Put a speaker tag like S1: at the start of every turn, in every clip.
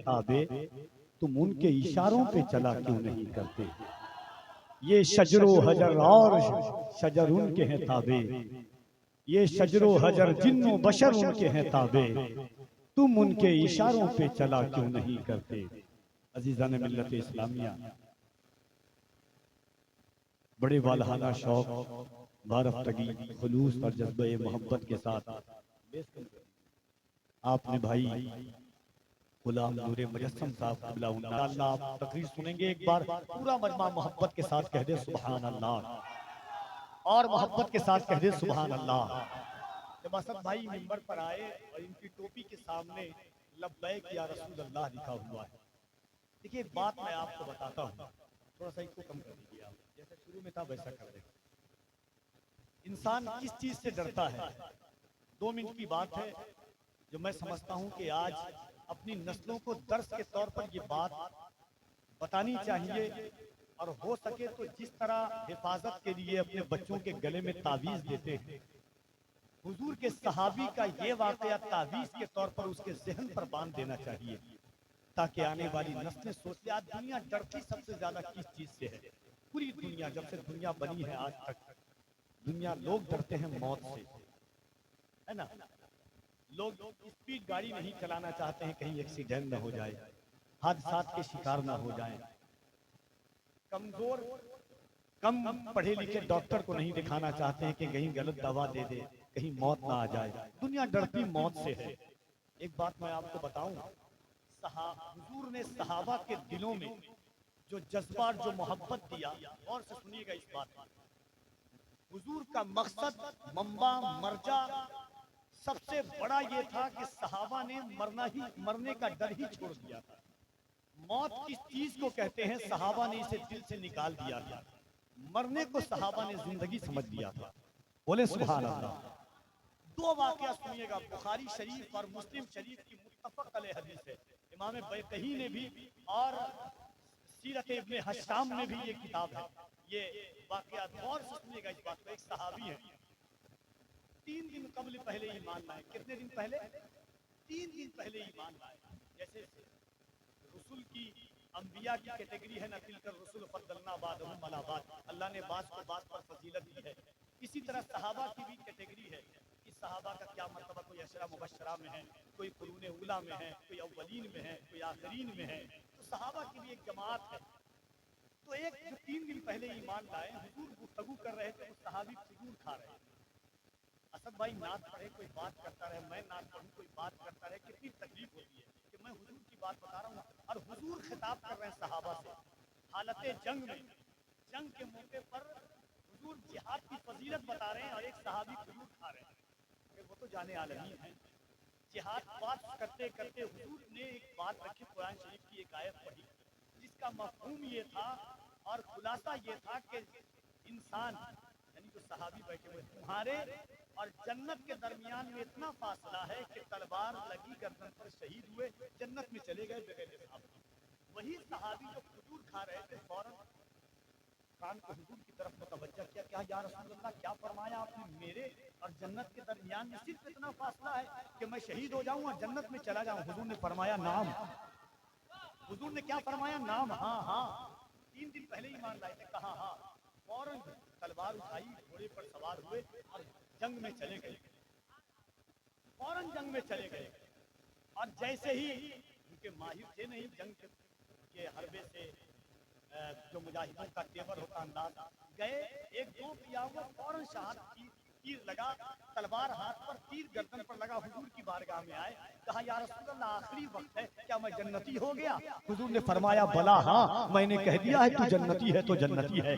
S1: تابع، تم ان کے اشاروں پہ چلا کیوں نہیں کرتے؟ یہ شجر و حجر اور شجر ان کے ہیں تابع، یہ شجر و حجر جن و بشر ان کے ہیں تابع، تم ان کے اشاروں پہ چلا کیوں نہیں کرتے؟ عزیزان ملت اسلامیہ، بڑے والہانہ شوق، وارفتگی، خلوص اور جذبہ محبت کے ساتھ آپ نے بھائی غلام نور مجسم صاحب قبلہ اللہ، آپ تقریر سنیں گے، ایک بار پورا مجمع محبت کے ساتھ کہہ دے سبحان اللہ، اور محبت کے ساتھ کہہ دے سبحان اللہ۔ جب اسد بھائی منبر پر آئے اور ان کی ٹوپی کے سامنے لبیک یا رسول اللہ لکھا ہوا ہے، دیکھیے ایک بات میں آپ کو بتاتا ہوں، تھوڑا سا اس کو کم کر دیجیے آپ، جیسے شروع میں تھا ویسا کر دیں۔ انسان کس چیز سے ڈرتا ہے؟ 2 منٹ کی بات ہے جو میں سمجھتا ہوں کہ آج اپنی نسلوں کو درس کے طور پر یہ بات بتانی چاہیے، اور ہو سکے تو جس طرح حفاظت کے لیے اپنے بچوں کے گلے میں تعویذ دیتے ہیں، حضور کے صحابی کا یہ واقعہ تعویذ کے طور پر اس کے ذہن پر باندھ دینا چاہیے، تاکہ آنے والی نسلیں سوچیں آج دنیا ڈرتی سب سے زیادہ کس چیز سے ہے؟ پوری دنیا، جب سے دنیا بنی ہے آج تک، دنیا لوگ ڈرتے ہیں موت سے، ہے نا؟ لوگ اسپیڈ گاڑی نہیں چلانا چاہتے ہیں کہیں ایکسیڈنٹ نہ ہو جائے، حادثات کے شکار نہ ہو جائیں، کمزور کم پڑھے لکھے ڈاکٹر کو نہیں دکھانا چاہتے ہیں کہ کہیں غلط دوا دے دے، کہیں موت نہ آ جائے، دنیا ڈرتی موت سے ہے۔ ایک بات میں آپ کو بتاؤں، حضور نے صحابہ کے دلوں میں جو جذبہ جو محبت دیا، اور سے سنیے گا اس بات میں، حضور کا مقصد منبع مرجع سب سے بڑا یہ تھا کہ صحابہ نے مرنے کا ڈر ہی چھوڑ دیا تھا۔ موت کس چیز کو کہتے ہیں صحابہ نے اسے دل سے نکال دیا تھا، مرنے کو صحابہ نے زندگی سمجھ لیا تھا، بولے سبحان اللہ۔ 2 واقعہ سنیے گا، بخاری شریف اور مسلم شریف کی متفق علیہ حدیث ہے، امام بیہقی نے بھی اور سیرت ابن حشام میں بھی یہ کتاب ہے، یہ واقعات غور سے سنیے گا اس بات کو۔ ایک صحابی ہے، 3 دن قبل پہلے ایمان لائے، کتنے دن پہلے؟ 3 دن پہلے ایمان لائے۔ جیسے رسول کی، انبیاء کی کیٹیگری ہے نا، تلک الرسل فضلنا بعضهم علی بعض، اللہ نے بعض کو بعض پر فضیلت دی ہے، اسی طرح صحابہ کی بھی کیٹیگری ہے کہ صحابہ کا کیا مرتبہ، کوئی عشرہ مبشرہ میں ہے، کوئی قرون اولیٰ میں ہے، کوئی اولین میں ہے، کوئی آخرین میں ہے، تو صحابہ کی بھی ایک جماعت ہے۔ تو ایک جو 3 دن پہلے ایمان لائے، حضور گفتگو کر رہے تھے، وہ صحابی کھجور کھا رہے تھے۔ اسد بھائی نعت پڑھے، کوئی بات کرتا رہے، میں نعت پڑھوں، کوئی بات کرتا رہے، کتنی تکلیف ہوتی ہے کہ میں حضور کی بات بتا رہا ہوں اور حضور خطاب کر رہے ہیں صحابہ سے حالت جنگ میں، جنگ کے موقع پر حضور جہاد کی فضیلت بتا رہے ہیں اور ایک صحابی کھجور کھا رہے ہیں، کہ وہ تو جانے عالمین ہیں۔ جہاد بات کرتے کرتے حضور نے ایک بات رکھی، قرآن شریف کی ایک آیت پڑھی جس کا مفہوم یہ تھا اور خلاصہ یہ تھا کہ انسان، یعنی جو صحابی بیٹھے ہوئے، تمہارے اور جنت کے درمیان میں اتنا فاصلہ ہے کہ تلوار لگی گردن پر شہید ہوئے، جنت میں چلے گئے بغیر حساب۔ وہی صحابی جو کھجور کھا رہے تھے فوراً کان کو حضور کی طرف متوجہ کیا، کیا یا رسول اللہ، کیا فرمایا آپ نے؟ میرے اور جنت کے درمیان میں صرف اتنا فاصلہ ہے کہ میں شہید ہو جاؤں اور جنت میں چلا جاؤں؟ حضور نے فرمایا نام۔ حضور نے کیا فرمایا؟ نام۔ ہاں ہاں، 3 دن پہلے ایمان لائے تھے، کہا ہاں۔ فوراً تلوار اٹھائی، گھوڑے پر سوار ہوئے اور جنگ میں چلے گئے، فوراً جنگ میں چلے گئے۔ اور جیسے ہی ان کے ماہر تھے نہیں جنگ کے حربے سے، جو مجاہدوں کا تیور ہوتا انداز، گئے، ایک دو کیا ہوا، فوراً شہادت کی، تیر لگا، تلوار ہاتھ پر، تیر گردن پر لگا، حضور کی بارگاہ میں آئے، کہا یا رسول اللہ آخری وقت ہے، کیا میں جنتی ہو گیا؟ حضور نے فرمایا بلا ہاں، میں نے کہہ دیا ہے تو جنتی ہے تو جنتی ہے۔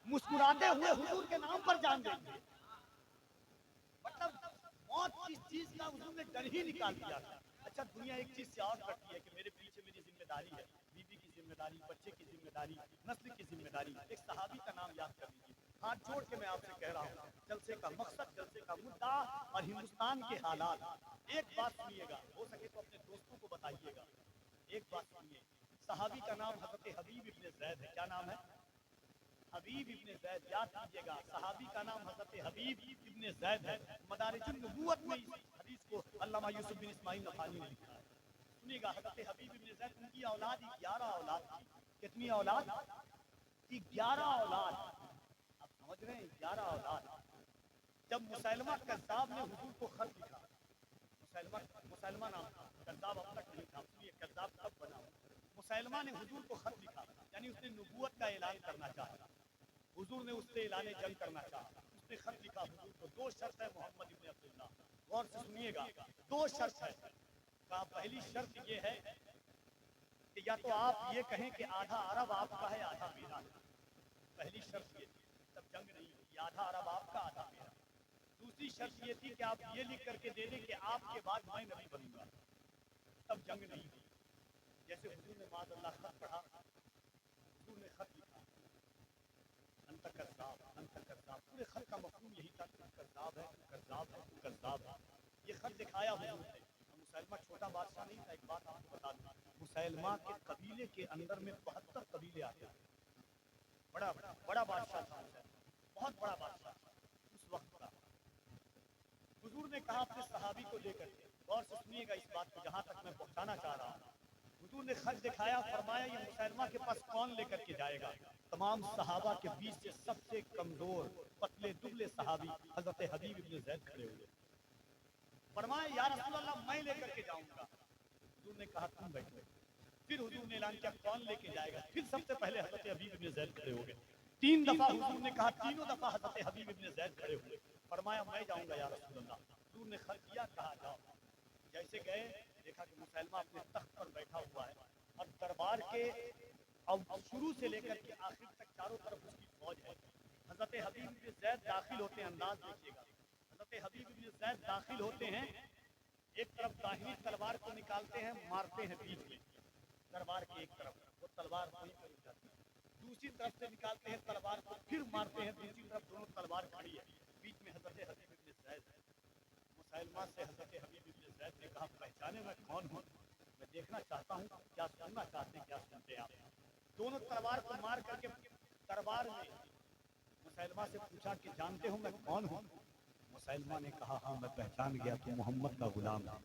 S1: مسکراتے ہوئے حضور کے نام پر جان دیں گے، مطلب موت کس چیز کا حضور نے ڈر ہی نکال دیا تھا۔ اچھا دنیا ایک چیز سے اور کرتی ہے کہ میرے پیچھے میری ذمہ داری ہے، بیوی کی ذمہ داری، بچے کی ذمہ داری، نسل کی ذمہ داری۔ ایک صحابی کا نام یاد کر لیجیے، ہاتھ جوڑ کے میں آپ سے کہہ رہا ہوں، جلسے کا مقصد، جلسے کا مدعا اور ہندوستان کے حالات۔ ایک بات سنیے گا، ہو سکے تو اپنے دوستوں کو بتائیے گا، ایک بات سنیے، صحابی کا نام حضرت حبیب ابن زید ہے۔ کیا نام ہے؟ حبیب ابن زید، یاد کیجیے گا، صحابی کا نام حضرت حبیب ابن زید ہے۔ مدارج النبوت میں اس حدیث کو علامہ یوسف بن اسماعیل نبہانی نے لکھا ہے، سنیے گا سنیے گا حضرت حبیب بن زید ان کی اولاد 11 اولاد تھی. کتنی اولاد؟ 11 اولاد. آپ سمجھ رہے ہیں 11 اولاد. جب مسیلمہ کذاب نے حضور کو خط لکھا، مسیلمہ نام تھا، کذاب اب تک نہیں تھا، اس لیے کذاب کب بنا. مسیلمہ نے حضور کو خط لکھا، یعنی اس نے نبوت کا اعلان کرنا چاہا. حضور نے اس سے اعلان جنگ کرنا چاہا. اس نے خط لکھا حضور کو. 2 شرط ہے محمد ابن عبداللہ، غور سے سنیے گا. 2 شرط ہے. کہا پہلی شرط یہ ہے کہ یا تو آپ یہ کہیں کہ آدھا عرب آپ کا ہے آدھا میرا ہے. پہلی شرط یہ تھی، تب جنگ نہیں ہوئی. آدھا عرب آپ کا آدھا میرا. دوسری شرط یہ تھی کہ آپ یہ لکھ کر کے دے دیں کہ آپ کے بعد میں نبی بنوں گا. تب جنگ نہیں ہوئی. جیسے حضور نے معاذ اللہ خط پڑھا، حضور نے خط لکھا انت کذاب انت کذاب. پورے خط کا مفہوم یہی تھا کہ کذاب ہے کذاب ہے کذاب ہے. یہ خط دکھایا حضور نے. مسیلمہ چھوٹا بادشاہ نہیں تھا. ایک بات آپ کو بتا دوں، مسیلمہ کے قبیلے کے اندر میں 72 قبیلے آتے ہیں. بڑا بادشاہ تھا، بہت بڑا بادشاہ تھا اس وقت کا. حضور نے کہا اپنے صحابی کو لے کر کے، غور سے سنیے گا اس بات کو جہاں تک میں پہنچانا چاہ رہا ہوں. حضور نے خط دکھایا، فرمایا یہ مسیلمہ کے پاس کون لے کر کے جائے گا؟ تمام صحابہ کے بیچ سے سب سے کمزور پتلے دبلے صحابی حضرت حبیب بن زید کھڑے ہوئے. فرمایا یا رسول اللہ میں لے کر کے جاؤں گا. حضور نے کہا تم بیٹھو. پھر حضور نے اعلان کیا کون لے کے جائے گا؟ پھر سب سے پہلے حضرت حبیب بن زید کھڑے ہو گئے. 3 دفعہ حضور نے کہا، تینوں دفعہ حضرت حبیب بن زید کھڑے ہوئے. فرمایا میں جاؤں گا یا رسول اللہ. حضور نے خط کیا، کہا جاؤ. جیسے گئے دیکھا کہ مسیلمہ اپنے تخت پر بیٹھا ہوا ہے اور دربار کے اب شروع سے لے کر کے آخر تک چاروں طرف اس کی فوج ہے. حضرت حبیب بن زید داخل ہوتے ہیں، انداز دیکھیے گا. حضرت حبیب بن زید داخل ہوتے ہیں، ایک طرف داہنی تلوار کو نکالتے ہیں، مارتے ہیں بیچ میں دربار کی ایک طرف، وہ تلوار وہیں پر اٹھ جاتی ہے. دوسری طرف سے نکالتے ہیں تلوار کو، پھر مارتے ہیں دوسری طرف. دونوں تلوار کھڑی ہے، بیچ میں حضرت حبیب بن زید. مسیلمہ سے حضرت حبیب بن زید نے کہا پہچانے میں کون ہوں؟ میں دیکھنا چاہتا ہوں کیا سننا چاہتے ہیں، کیا سنتے ہیں آپ. دونوں تلوار کو مار کر کے دربار میں مسیلمہ سے پوچھا کہ جانتے ہو میں کون ہوں؟ مسیلمہ نے کہا ہاں میں پہچان گیا، تو محمد کا غلام ہے.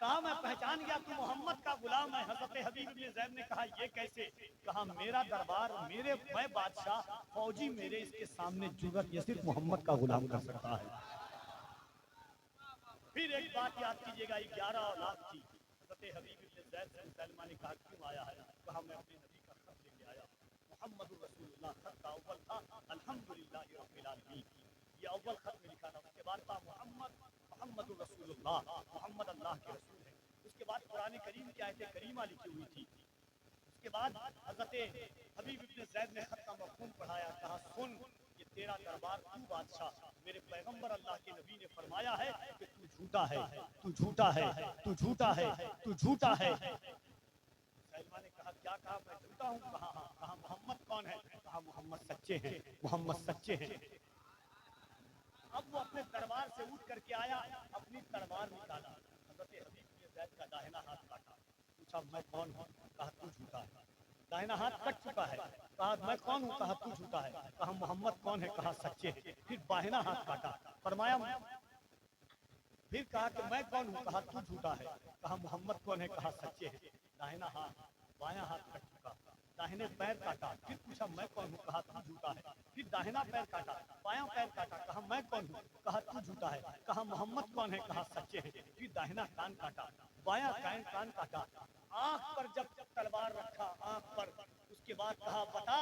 S1: کہا میں پہچان گیا تو محمد کا غلام ہے. حضرت حبیب بن زید نے کہا یہ کیسے؟ کہا میرا دربار، میں بادشاہ، فوجی میرے، اس کے سامنے جرأت یہ صرف محمد کا غلام کر سکتا ہے. پھر ایک بات یاد کیجیے گا، 11 اولاد تھی. حضرت حبیب بن زید سے مسیلمہ نے کہا کیوں آیا ہے؟ کہا میں اپنے نبی کا خط لے کے آیا. محمد رسول اللہ خط کا اول تھا الحمدللہ رب العالمین، یہ اول خط میں لکھا تھا. اس کے بعد تھا محمد رسول اللہ، محمد اللہ کے رسول ہے. اس کے بعد قرآن کریم کی آیت کریمہ لکھی ہوئی تھی. اس کے بعد حضرت حبیب بن زید نے خط کا مفہوم پڑھایا. کہا سن، یہ تیرا دربار، تو بادشاہ. میرے پیغمبر اللہ کے نبی نے فرمایا ہے کہ تو جھوٹا ہے، تو جھوٹا ہے، تو جھوٹا ہے، تو جھوٹا ہے. سلمان نے کہا کیا کہا میں جھوٹا ہوں؟ کہا ہاں. کہا محمد کون ہے؟ کہا محمد سچے ہیں، محمد سچے ہیں. اب وہ اپنے دربار سے اٹھ کر کے آیا، اپنی تلوار نکالا، حضرت حبیب بن زید کا داہنا ہاتھ کاٹا. پوچھا میں کون ہوں؟ کہا تو جھوٹا ہے. داہنا ہاتھ کٹ چکا ہے. کہا میں کون ہوں؟ کہا تو جھوٹا ہے. کہا محمد کون ہے؟ کہا سچے ہیں. پھر بائنا ہاتھ کاٹا. فرمایا پھر کہا کہ میں کون ہوں؟ کہا تو جھوٹا ہے. کہا محمد کون ہے؟ کہا سچے ہیں. داہنا ہاتھ، بایاں ہاتھ کٹ چکا. داہنے پیر کاٹا. پھر پوچھا میں کون ہوں؟ کہا تو جھوٹا ہے. پھر داہنا پیر کاٹا، بایاں پیر کاٹا. کہا میں کون ہوں؟ کہا تو جھوٹا ہے. کہا محمد کون ہے؟ کہا سچے ہیں. پھر داہنا کان کاٹا، بایاں کان کاٹا. آنکھ پر جب تلوار رکھا، آنکھ پر، اس کے بعد کہا بتا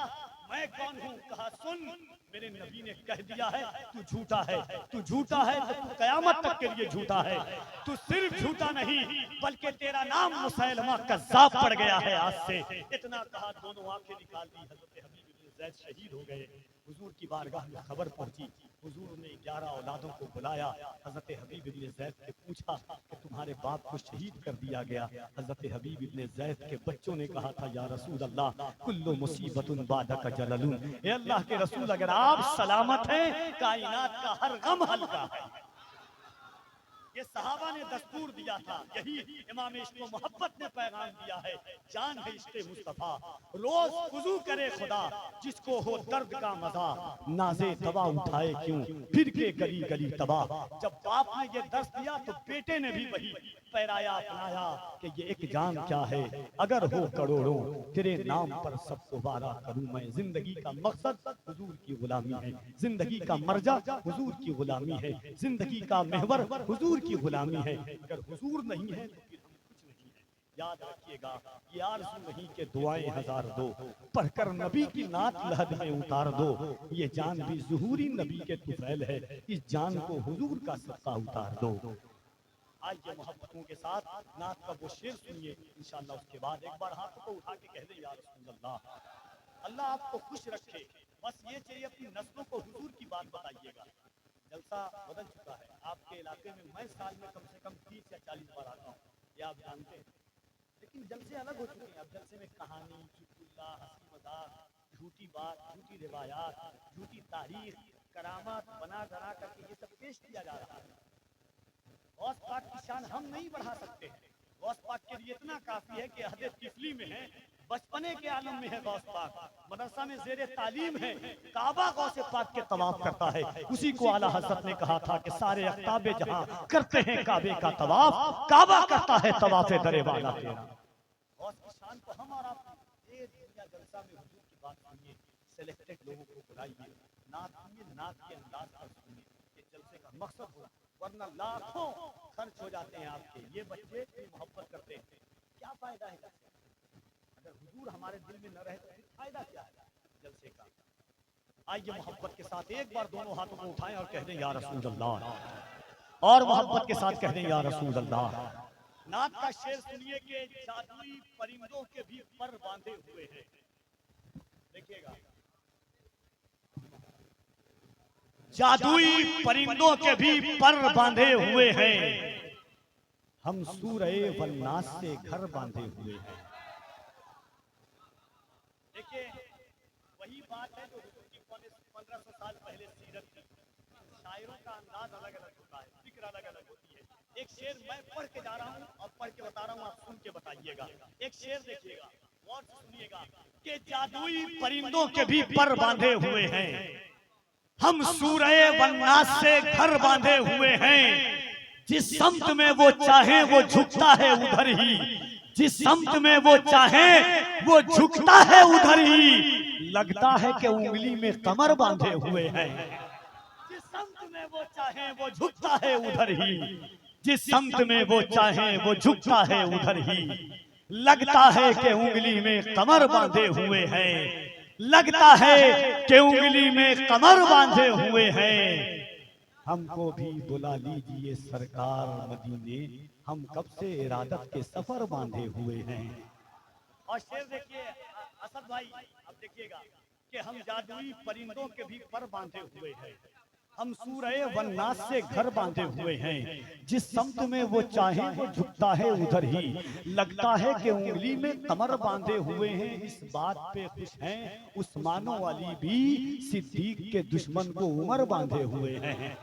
S1: میں کون ہوں؟ کہا سن، میرے نبی نے کہہ دیا ہے تو جھوٹا ہے، تو جھوٹا ہے تو قیامت تک کے لیے جھوٹا ہے. تو صرف جھوٹا نہیں بلکہ تیرا نام مسیلمہ کذاب پڑ گیا ہے آج سے. اتنا کہا دونوں آنکھیں نکال دی. حضرت حبیب بن زید شہید ہو گئے. حضور کی بارگاہ میں خبر پہنچی. حضور نے 11 اولادوں کو بلایا. حضرت حبیب بن زید سے پوچھا کہ تمہارے باپ کو شہید کر دیا گیا. حضرت حبیب بن زید کے بچوں نے کہا تھا یا رسول اللہ کل مصیبت بعدک جلل. اے اللہ کے رسول اگر آپ سلامت ہیں کائنات کا ہر غم ہلکا ہے. یہ صحابہ نے دستور دیا تھا، یہی امام عشق و محبت نے پیغام دیا ہے. جان ہے عشق مصطفیٰ، روز وضو کرے خدا، جس کو ہو درد کا مزہ نازے دوا اٹھائے کیوں پھر کے گلی گلی تباہ. جب باپ نے یہ درس دیا تو بیٹے نے بھی وہی پیرایا اپنایا کہ یہ ایک جان کیا ہے اگر ہو کروڑوں تیرے نام پر سب کو وارا کروں میں. زندگی کا مقصد حضور کی غلامی ہے, زندگی کا مرجع حضور کی غلامی ہے, زندگی کا محور حضور کی غلامی ہے. اگر حضور نہیں ہے تو پھر ہم کچھ نہیں ہیں. یاد رکھیے گا یہ آرزو نہیں کہ دعائیں ہزار دو, پڑھ کر نبی کی نعت لحد میں اتار دو. یہ جان بھی ظہوری نبی کے طفیل ہے, اس جان کو حضور کا صدقہ اتار دو. آئیے محبتوں کے ساتھ نعت کا وہ شعر سنیے, انشاءاللہ اس کے بعد ایک بار ہاتھوں کو اٹھا کے کہہ دیں یا رسول اللہ. اللہ آپ کو خوش رکھے, بس یہ چاہیے اپنی نسلوں کو حضور کی بات بتائیے گا. جلسہ بدل چکا ہے آپ کے علاقے میں سال میں کم سے کم 30 یا 40 بار آتا ہوں, یہ آپ جانتے ہیں. لیکن جلسے الگ ہو چکے ہیں. اب جلسے میں کہانی, چٹکلا, ہنسی مذاق, جھوٹی بات, جھوٹی روایات, جھوٹی تاریخ, کرامات بنا کر کے یہ سب پیش کیا جا رہا ہے. غوث پاک کی شان ہم نہیں بڑھا سکتے ہیں. غوث پاک کے لیے اتنا کافی ہے کہ عہد طفلی میں ہے, بچپنے کے عالم میں ہے غوث پاک, مدرسہ میں زیر تعلیم ہے, کعبہ غوث پاک کے طواف کرتا ہے. اسی کو اعلیٰ حضرت نے کہا تھا کہ سارے اقطاب جہاں کرتے ہیں کعبے کا طواف, کعبہ کرتا ہے طواف در والا تیرا. غوث کی شان کو ہم اور آپ یہ دنیا جلسہ میں حضور کی بات سنیے, سلیکٹڈ لوگوں کو بلائیے, نعت سنیے, نعت کے انداز پر سنیے. یہ جلسے کا مقصد ہوگا, ورنہ لاکھوں خرچ ہو جاتے ہیں آپ کے. یہ بچے اتنی محبت کرتے ہیں, کیا فائدہ ہے جلسے کا؟ اگر حضور ہمارے دل میں نہ رہے تو فائدہ کیا ہے جلسے کا؟ آئیے محبت کے ساتھ ایک بار دونوں ہاتھوں کو اٹھائیں اور کہہ دیں یا رسول اللہ, اور محبت کے ساتھ کہہ دیں یا رسول اللہ. نعت کا شعر سنیے کہ جادوئی پرندوں کے بھی پر باندھے ہوئے ہیں. دیکھیے گا, جادوئی پرندوں کے بھی پر باندھے ہوئے ہیں, ہم سورہ والناس سے گھر باندھے ہوئے ہیں. دیکھیے وہی بات ہے جو حضور کی 1500 سال پہلے سیرت کی. شاعروں کا انداز الگ الگ ہوتا ہے, فکر الگ الگ ہوتی ہے. ایک شعر میں پڑھ کے جا رہا ہوں اور پڑھ کے بتا رہا ہوں, آپ سن کے بتائیے گا. ایک شعر دیکھیے گا, غور سے سنیے گا کہ جادوئی پرندوں کے بھی پر باندھے ہوئے ہیں, ہم سورہ والناس سے گھر باندھے ہوئے ہیں. جس سمت میں وہ چاہیں وہ جھکتا ہے ادھر ہی, جس سمت میں وہ چاہیں وہ جھکتا ہے ادھر ہی, لگتا ہے کہ انگلی میں کمر باندھے ہوئے ہیں. جس سمت میں وہ چاہیں وہ جھکتا ہے ادھر ہی, جس سمت میں وہ چاہیں وہ جھکتا ہے ادھر ہی, لگتا ہے کہ انگلی میں کمر باندھے ہوئے ہیں, لگتا ہے کہ انگلی میں کمر باندھے ہوئے ہیں. ہم کو بھی بلا لیجئے سرکار مدینے, ہم کب سے ارادت کے سفر باندھے ہوئے ہیں. اور شعر دیکھیے اسد بھائی, اب دیکھیے گا کہ ہم جادوئی پرندوں کے بھی پر باندھے ہوئے ہیں, ہم سورہ والناس سے گھر باندھے ہوئے ہیں. جس سمت میں وہ چاہیں وہ جھکتا ہے ادھر ہی, لگتا ہے کہ انگلی میں کمر باندھے ہوئے ہیں. اس بات پہ خوش ہیں عثمان و علی بھی, صدیق کے دشمن کو عمر باندھے ہوئے ہیں.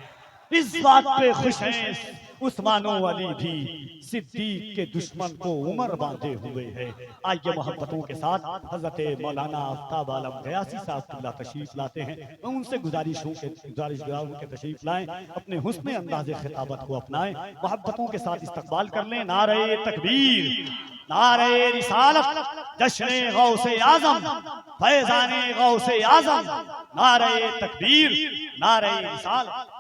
S1: اس بات پہ خوش ہیں عثمان و علی بھی, صدیق کے دشمن کو عمر باندھے ہوئے ہیں. آئیے محبتوں کے ساتھ حضرت مولانا آفتاب عالم غیاثی صاحب اللہ تشریف لاتے ہیں. میں ان سے گزارش کے تشریف لائیں, اپنے حسن انداز خطابت کو اپنائیں, محبتوں کے ساتھ استقبال کر لیں. نعرہ تکبیر, نعرہ رسالت, جشن غوث اعظم, فیضان غوث اعظم, نعرہ تکبیر, نعرہ رسالت.